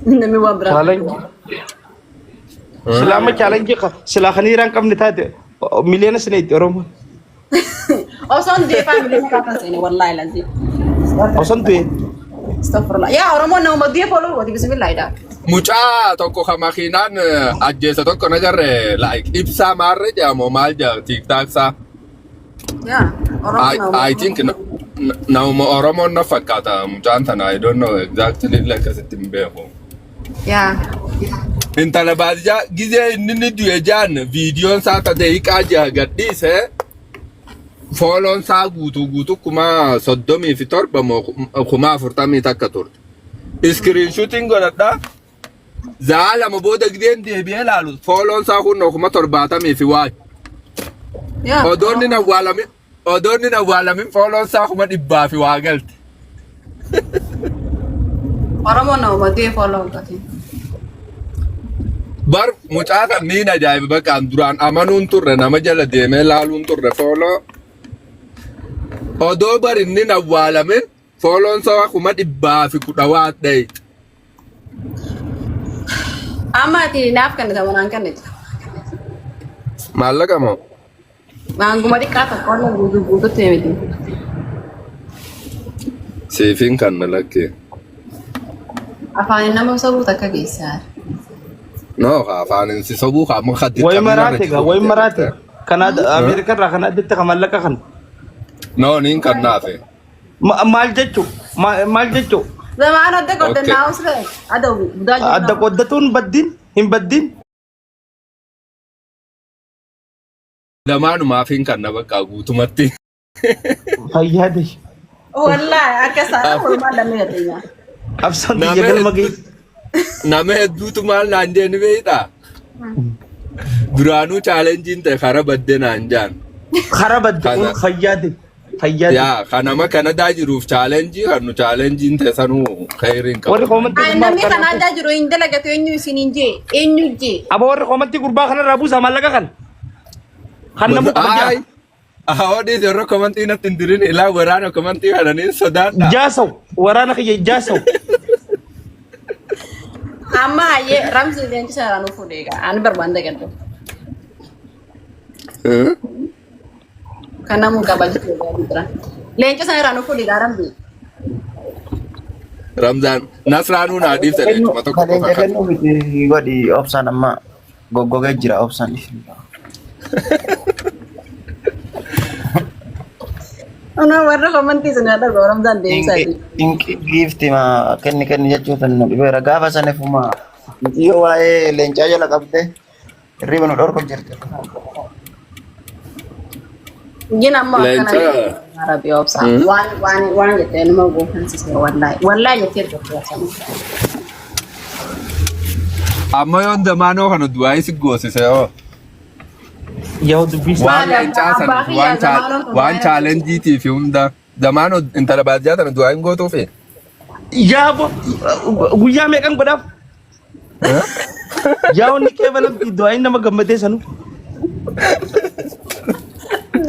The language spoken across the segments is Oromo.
نمي وابرا challenge selama challenge sila khaniran kam nitate milena senit oromo اصلا دي فاميلي ما كانت سيني والله لازم osan tu استغفر الله يا oromo no ما دي فولو ودي بسم الله ده Mucaa tokko kamakiinaan ajjeesa tokko nagarre like ibsaa maarre jedhamu maal jedha tiiktaaksaa. يا oromo I think nauma Oromoon na fakkaata mucaan tana I don't know exactly like asitti hin beeku. يا Intala baadiyyaa gizee inni du'e jaan viidiyoon isaa daqiiqaa jaha gadhiise fooloon isaa guutuu kuma 37 moo kuma 40 takka turte. Iskiriinshuutiin godhadhaa. Zaalama booda gideen deebi'ee ilaalu fooloon isaa kun kuma 70 fi waay. يا Odoonni na waalamin fooloon isaa kuma 100 fi waa galte. oromo no ما دي فولو كاتي Bar mucaa kanneen ajaa'iba baqaan duraan amanuun turre nama jala deemee laaluun turre fooloo. Odoo bar inni na waalamin fooloon isaa kuma 100 fi 10 waa ta'e. اما تي ناف كان ده وانا كان ده Maallaqa moo? ما عندكم دي كاتا كون بودو بودو تيمتي Siifin kan na lakkee. افاني نما سبو تكا جيسار No afaanin si sobuu qaama khaddi. way marate ga way marate kanada america ra kanada te kamallaka kan No niin kan naafe. mal jechu زمان ده قد أوكي. ناوس له ادو بداجي adda qoddatun baddin hin baddin Lamaanumaaf hin kan na bakka guutumatti. fayyade والله اكسر ما لم يتيا absan Nama- jagal magi Nama hedduutu maal naan jedhani beektaa? Duraanuu chaalenjiin ta'e karaa baddee naan jaan. kharabad Kana- fayyade Yaa kanama Kanadaa jiruuf chaalenjii kan nu chaalenjiin ta'e sanuu khayriin warri qabu. komatti اي نمي كان اجا جرو ان دلغت اني سينجي اني جي aba warri komatti gurbaa kana rabu samallaka kan namu Ay! Hawadhi yeroo komantii natti hin dirin ilaa waraana komantii kananii sodaadha. jasaw warana kiyya jasaw اما يي رمزي لين سارانو فوديغا ان بربانده گدو كان مو كباجي كبا لين سارانو فوديغا رمزي Ramzaan Nasraanuu naa dhiifte leetuma tokko Kalen qofa kan. jagan nuti godi opsan amma goggogee jira opsan. انا ورا كومنتي سنادا رمضان دين سادي Inki gift ma kenni jechuutan nu dhibeera gaafa sana fuma yoo waa'ee leencaa jala qabde hirriba nu dhorku jirti. جينا ما كان Leenca. عربي اوبسا وان يتن ما غو فانسي والله يتير جو Amma yoon damaanoo kana du'aa si goosise yoo. yoo dubbisa Waan leencaa sana waan chaalenjiitii fi hunda damaanoo intala baadiyyaa tana du'aa hin gootuufi. yaabo guyyaa meeqan godhaaf yaa onni qeebalatti du'aa nama gammadee sanu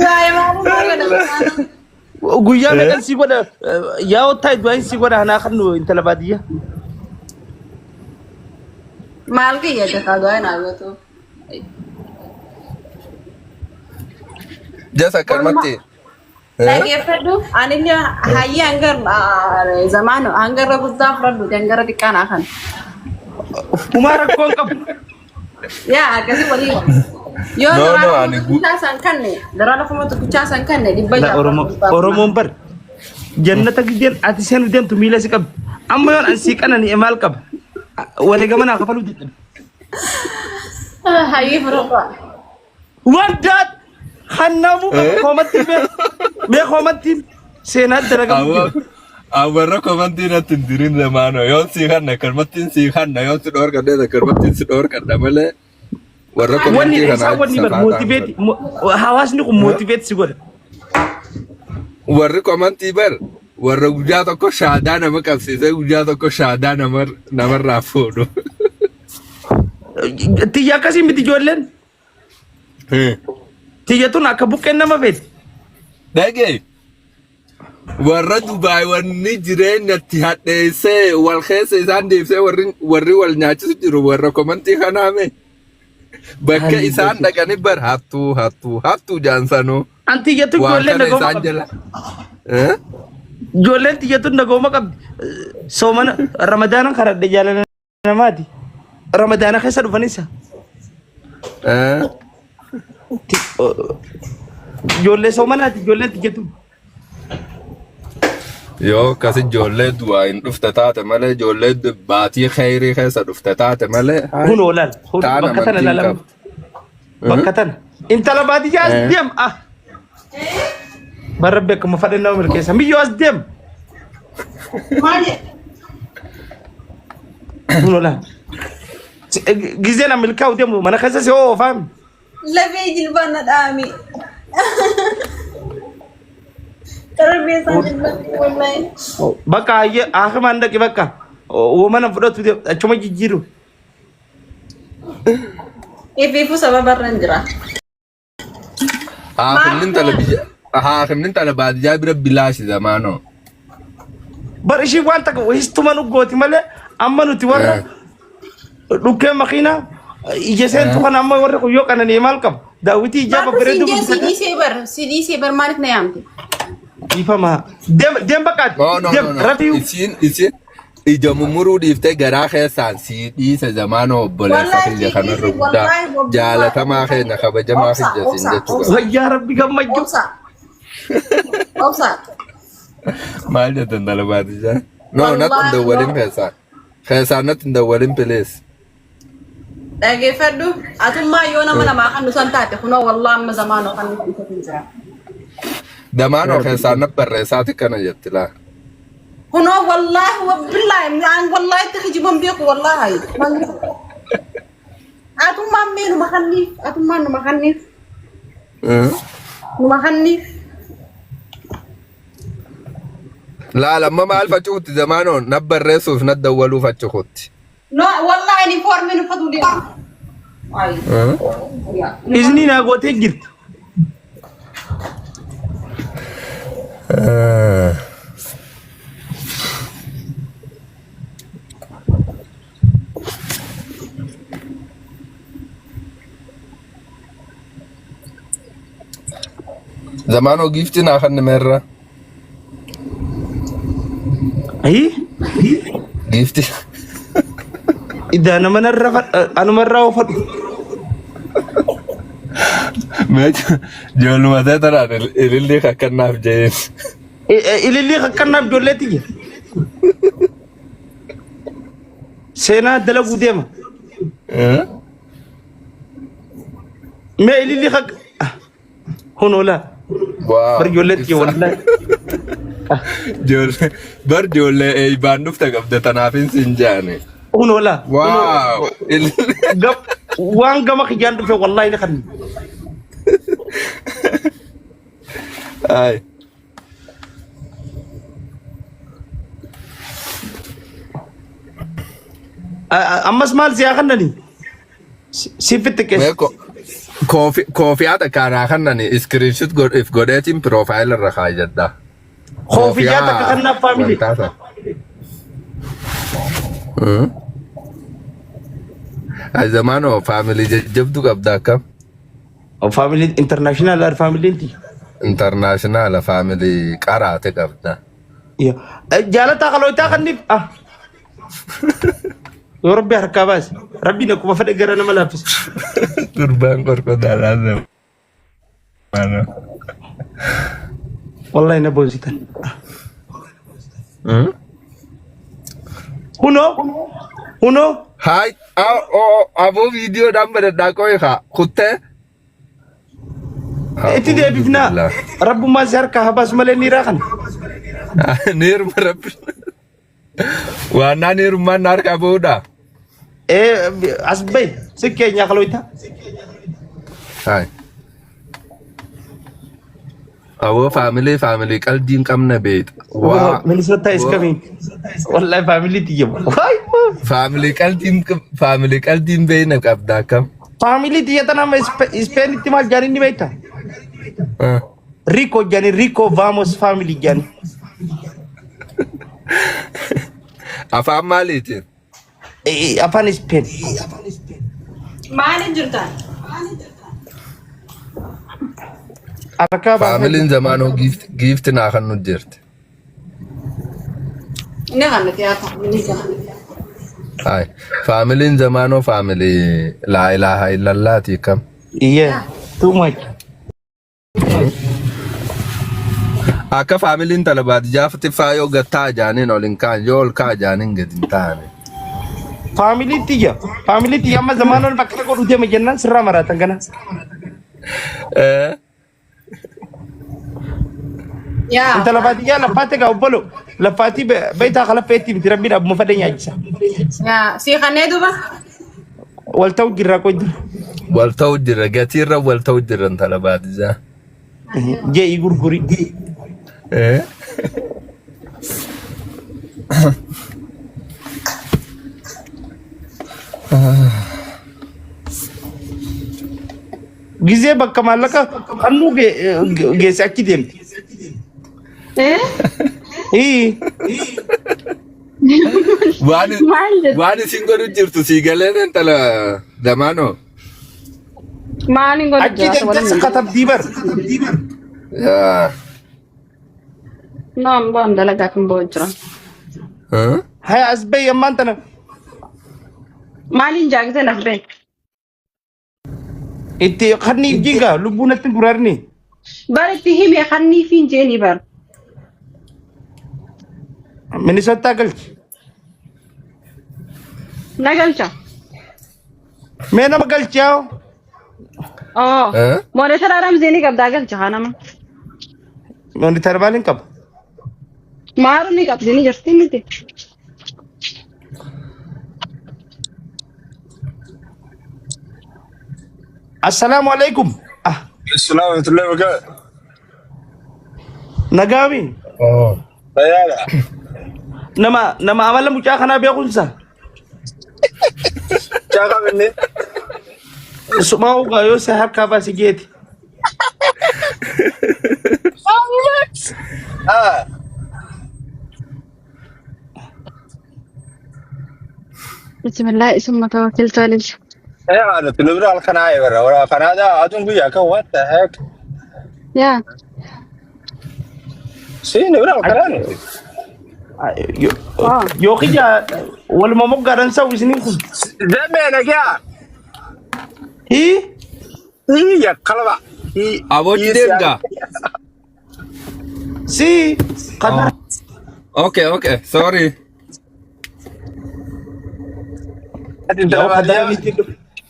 دايما guyyaa meeqan si godha yaa ottaa du'aa si godha hanaa kan intala baadiyyaa مالكي يا جكا داينا غوتو Jasa kalmatti. lagi feddu aninya hayi anggar zamanu anggar rabuzda freddu anggar dikana kan kumaa rakkoon qabu ya agasi wali yo No, darana ani kucha sankanne darana kuma tu kucha sankanne dibaya oromoon bar jannata gideen ati seen deemtu miila si qab amma yoon an sii qanani emaal qab walii gamanaa kafaluu jedhan hayi froqa waddaat hannamu komatti mee komatti seenaa dalagamu Warra komantii natti hin dirin damaanoo yoon sii kanna kalmattiin sii kanna yoon si dhoorkadhee kalmattiin si dhoorkadha malee. Warra wanni komantii isaa wanni bar motiveeti hawaasni kun motiveeti si godha Warri komantii bar warra guyyaa tokko shaadaa nama qabsiisee guyyaa tokko shaadaa namarraa fuudhu. Tiyya akkasii miti ijoolleen tiyyatuun akka buqqeen nama feeti Dhagee warra Dubaay wanni jireenyatti hadheessee wal keessa isaan deebisee warri wal nyaachisu jiru warra komantii kanaame. Bakka isaan dhaqanii bar hattuu jaansanoo. Anti jettu ijoolleen dhagooma qabdi. Ijoolleen tiyyattu dhagooma qabdi. Soomana Ramadaana karadhe jaalala namaati. Ramadaana keessa dhufanisa. Ijoollee soomanaati ijoolleen tiyyattu. Yoo akkasi ijoollee du'aa hin dhufte taate malee ijoollee baatii khayrii keessa dhufte taate malee. Kun oolan. Bakka tana lalamu. Bakka tana. Intala baadiyyaa as deem. Barra beekama fadhannaa mirkeessa. Miyyoo as deem. Kun oolan. Gizeen amilkaa deemu mana keessa si oofaami. Lafee jilbaana dhaami. Tarbeessaa jilbaatti wallahi. Bakka hayyee akimaan dhaqi bakka. Woomana fudhatu achuma jijjiiru. Ifiifuu sababa irra hin jira. Haakimnin tala baadiyyaa bira bilaashi zamaanoo. Bar ishii waan takka wahistuma nu gooti malee amma nuti warra dhukkee makiinaa ija seentu kan amma warra kuyyoo kananii maal qabu. Daawwitii ijaaba bareedu. Sidii bar maaliif na yaamte? Ifama. Deem bakkaati. Deem rafiyu. Isin ija mummuruu dhiiftee garaa keessaan sii dhiise zamaanoo obboleessa kiyya kanarra guddaa jaalatamaa keenya kabajamaa kiyyatiin jechuudha. Wayyaa rabbi gammachuu. Obsa. Maal jettan dhala baadiyyaa? No, natti hin dawwalin keessaan. Keessaan natti hin dawwalin pilees. Dhageeffadhu. Atummaa yoo nama namaa kan nusan taate kunoo wallaa amma zamaanoo kan nuti isa hin jira. Damaanoo keessaan natti barreessaati kana jetti laa. هنا والله وبالله يعني والله تخجي بمبيك والله أتوم ما مين مخنيف أتوم ما مخنيف مخنيف لا لما ما ألف أشوت زمانه نبر رسوف ندولو فتشوت لا والله إني فور من فضولي إذني ناقوة تجرت زمانه جيفتنا أخذنا مرة أي جيفتي إذا أنا من الرفض أنا مرة وفض ما جول ما ترى اللي خكرنا في جيس اللي خكرنا في جولتي سينا دلقو ديما ما اللي خك هون لا واو برجولتي والله برجول أي باندوف تقبل تنافين سنجاني هون لا واو قب وان قام خيان في والله نخن أي أما اسمال سياخنني سيفتك كوفي هذا كان أخذني سكرين شوت قد إف قديتين بروفايل الرخاء جدا خوفياتك خلنا فاميلي زمانه فاميلي جبتو قبل كم او فاميلي انترناشونال ار فاميلي انتي انترناشونال فاميلي قراتك قبل يا جالتا خلويتا خنيف يا ربي هركباس ربي نكو فدغ انا ملافس تربان كركو دالازم انا والله نبوزيتن هونو هاي ابو فيديو دمبر داكوي خا خته اتي دي بفنا رب ما زرك هباس ملني راخن نير مرب وانا نير ما نار كابودا asbay si Kenya khaloita hai our family qalbin qamna bait wow Minnesota is coming wallahi family tiyam family qalbin bayna qabda kam family tiyatana ma Spain timal jani ni baita Rico jani Rico vamos family jani Afaan maaliitiin? Afaan Spain. Maaliin jirtan? Harkaa Faamiliin zamaanoo giifti naa kan nuti jirti. Inni kan nuti haa inni kan. Hai. Faamiliin zamaanoo faamilii laa ilaaha illallaati kam. Yeah, too much. Akka faamiliin talabaadiyyaa fatifaa yoo gattaa jaaniin ol hin kaan yoo ol kaa jaaniin gadi hin taane. Family tiya amma zamaanoon bakka tokko dhutee majannaan sirraa maraatan kana. Yaa. Intala baadiyyaa laffaatti egaa obbolo laffaatti beektaa kalafeetti miti rabbiin abbuma fadhe nyaachisa. Yaa. Sii kannee duuba? Wal ta'u jirra qooddi. Wal ta'u jira gatiirra wal ta'u jira talabaadiyyaa. Je'i gurguri. Gizee bakka maallaqa halluu geesse achi deemti. Waan isin godhu jirtu sii galeen intala zamaanoo. Maaliin godhu Achi deemtee katabdii bar. Noon boon dalagaa kan boo jira. Haya as bahi ammaan tana. Maaliin jaagitee nas bee? Itti kanniif jiga lubbuun natti guraarni. Bar itti hime kanniifiin jeeni bar. Minisota galchi. Na galcha. Mee nama galchaa. Oh. Monitor ramzini qabdaa galcha kanama. Monitor maaliin qaba? Maaru ni qabdini jirti miti. Assalamu alaikum. Assalamu alaikum. Nagami. Oh. Bayana. Nama amala mucaa kanaa beekumsa. Caka minni. Suma uga yoo sa harkaa baasi geeti. Ah. Bismillah isma tawakkaltu alayhi. Ana tilibra alqanaa ibara wala qanaada adun guya ka what the heck? Yeah. Si nibra alqanaa. Yoo kija waluma moggaadan sawu isiniin kun. Zamena kya? Ya kalaba. Abochi deemgaa. Si kana. Okay, sorry.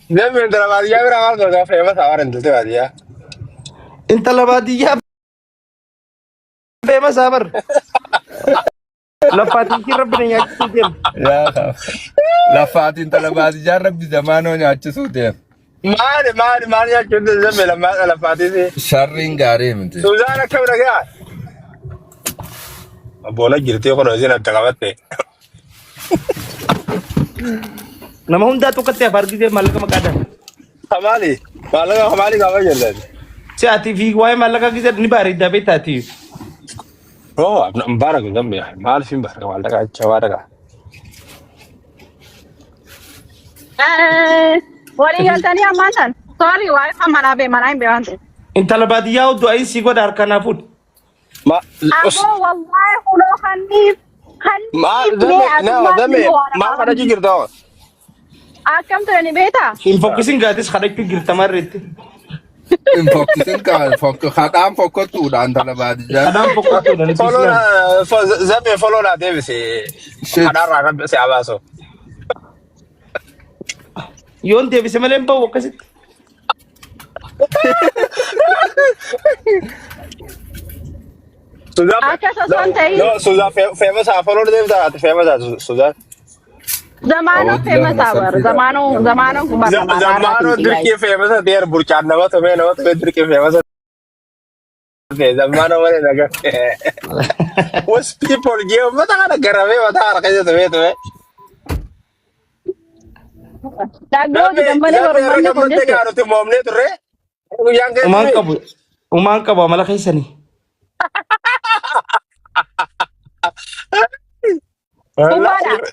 Zamena dalabadiya bira mal gorga famous awaran dilte badiya. Intala baadiyyaa beema sabar. Lafaatiin rabbi na nyaachisuu deema. Lafaatiin talabaadiyyaa rabbi zamaanoo nyaachisuu deema. Maali ya kende zamena mal la fatisi. Sharriin gaarii miti. Suzana kabra kya? Abola girte ko rozina tagabatte. Nama hundaa tokkotti afaan gisee maallaqa maqaadhaan. Hamali kama jirtan. Si ati fi waa'ee maallaqa gisee ni bareeddaa beektaati. Oh, mbara ko zambe. Mal fin bar ko aldaga chawa daga. Wali galtanii ammaantan. Sorry waa'ee hamanaa bee manaa hin beekamte. Intala baadiyyaa hudduu ayii si godha harkanaa fuudh. Aboo wallahi huloo kanniif. Zambe. Mal kada jirta. Akkam turani beektaa? Hin fokkisin gaatis kadhachuu jirta marreetti. Hin fokkisin kadhaan fokkottuudhaan talabaadiyyaa. Kadhaan fokkottuudhaan. Zambe follow na devisi. Kadara rabbi si abaso. Yoon deebise malee hin bahu akkasitti. Akka sosoon ta'ii. No, Suzan famous follow devisa famous Suzan. Zamaanoo famous awar. Zamaanoo kuma Zamano dirki famous der burchan nama to dirki famous. Zamano wale daga. Was people give mata kana garave mata arkaya to. Dagoo jambale hormanne kun jechuudha. Umaan qabu amala keessanii.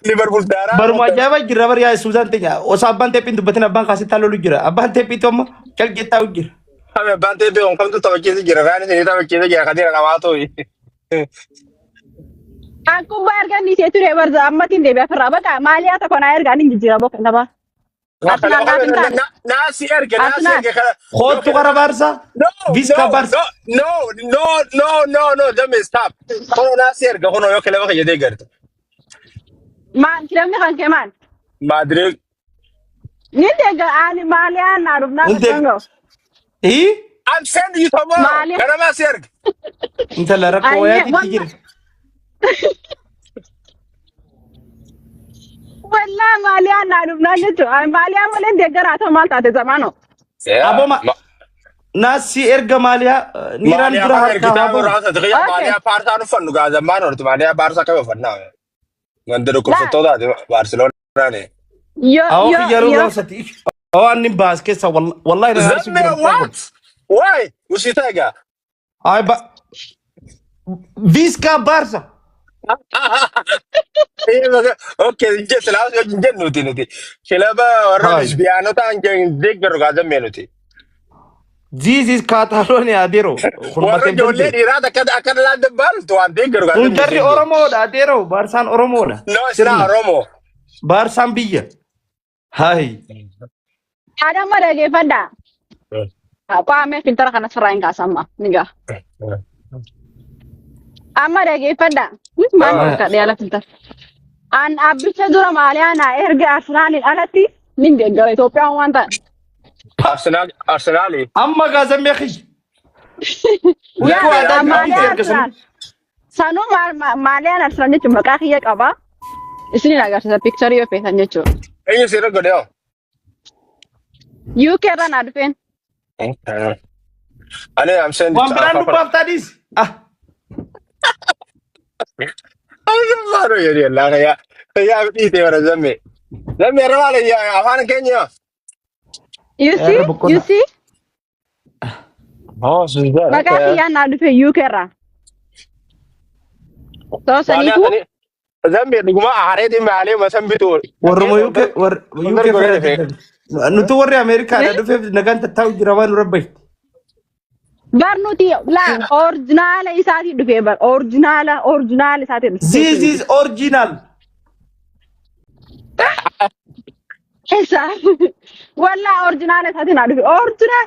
Liverpool darah. Baru mau aja jira bar ya Susan tanya. Osa abang tepin tu betina abang kasih talo lu jira. Abang tepi tu mah kal kita ujir. Kami bantai be on kamu tu tahu kisi jira kan ini tahu kisi jira kadir kamu tu. Aku bayar kan di situ deh berzamat ini deh berapa kak Malia atau konair kan ini jira bok kenapa? Arsenal kan? Nasi erge. Khod tu kara Barca. Visca Barca. No. Let me stop. Kono nasi erge kono yo kelema kaje deh gertu. Man kiramnya kan keman? Madrid. Ni deh ani Malia naruh naruh. Eh? I'm sending you tomorrow. Malia. Karena nasi erge. Entah lara koya tikir. Wallah Malia naruh naruh tu. Malia malah degar atau mal tadi zamano. Abo ma nasi erga Malia niran Malia jura erge kita abo. berasa tu kayak Malia Barca nu fan nu gak zamano tu Malia Barca kayak fan na. Ngandero ko foto da Barcelona ne. Yo Awo yo ki jaru yo. raw sati. Oh anni basket sa wallahi na harsu Zamme what? Why? Usitaga. Ay ba Visca Barca. Okay, je selalu je nuti. Kelaba orang biano ta anjing degger gak zamme nuti. This is Catalonia adero. Warra jolle irada akan lada bal tu an degger gak zamme. Dari Oromo da adero, Barsan Oromo da. No, sila Romo. Barsan biya. Hai. Ada mana lagi pada? Apa ame filter karena serain kak sama, nih Ama lagi pada? Mana kak dia lah filter. An abis cedera Malia na erga Arsenal alati, nih dia gak itu peang wanta. Arsenali. Amma gazam ya khi. Ya, Uko ada Malia biya Arsenal. Sanu Malia Arsenal ni cuma kaki ya kaba. Isini naga sa picture yo pesan nyecho. Ini sih rego deh. You kira na adpen? Ane I'm sending. Wambiran lupa tadis. Ah. Ayo baru ya dia lah kayak itu orang zamme. Zamme rawale ya apa Kenya. You see? Oh, sudah. Makasih ya na adpen you kira. So saniku? Zamme di rumah hari di Malaysia macam betul. Warmo yuke fere. Nutu warri Amerika da dufe naganta taw jirawan rabbai. Barnuti la original isati dufe bar original isati dufe. This is original. Esa. Walla original isati na dufe original.